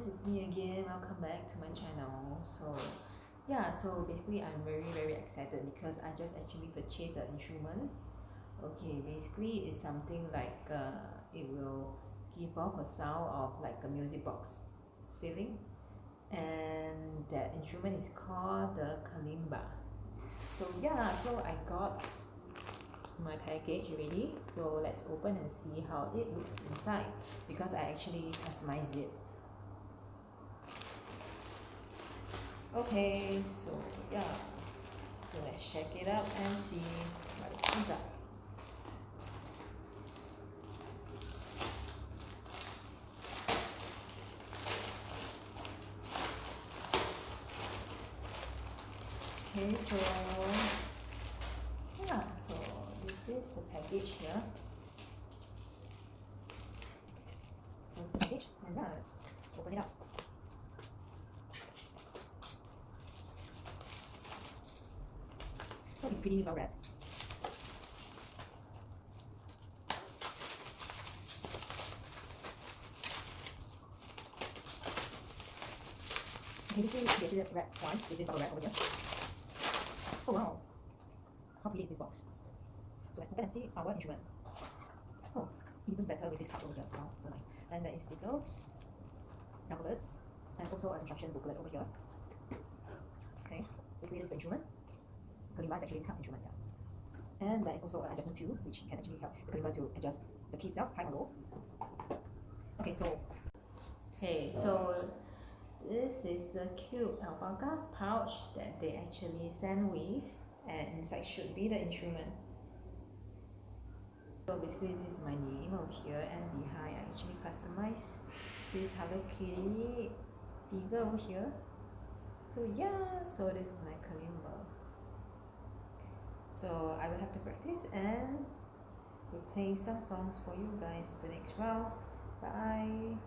this is me again. Welcome back to my channel. So yeah, so basically I'm very excited because I just actually purchased an instrument. Okay, basically it's something like it will give off a sound of like a music box feeling, and that instrument is called the Kalimba. So yeah, so I got my package already, so let's open and see how it looks inside because I actually customized it. Okay, so yeah, so let's check it out and see what is inside. Okay, so yeah, so this is the package here. So it's the package, and now let's open it up. So it's pretty well wrapped. Okay, this is actually wrapped twice with this bubble wrap over here. Oh wow, how pretty is this box? So let's open and see our instrument. Oh, even better with this card over here. Wow, so nice. And there is stickers, envelopes, and also an instruction booklet over here. Okay, basically this is the instrument. Kalimba is actually this kind of instrument, yeah. And there is also an adjustment tool which can actually help the Kalimba to adjust the key itself, high or low. Okay, so this is a cute alpaca pouch that they actually send with, and inside should be the instrument. So basically this is my name over here, and behind I actually customized this Hello Kitty figure over here. So yeah, so this is my Kalimba. So I will have to practice and we'll play some songs for you guys the next round. Bye.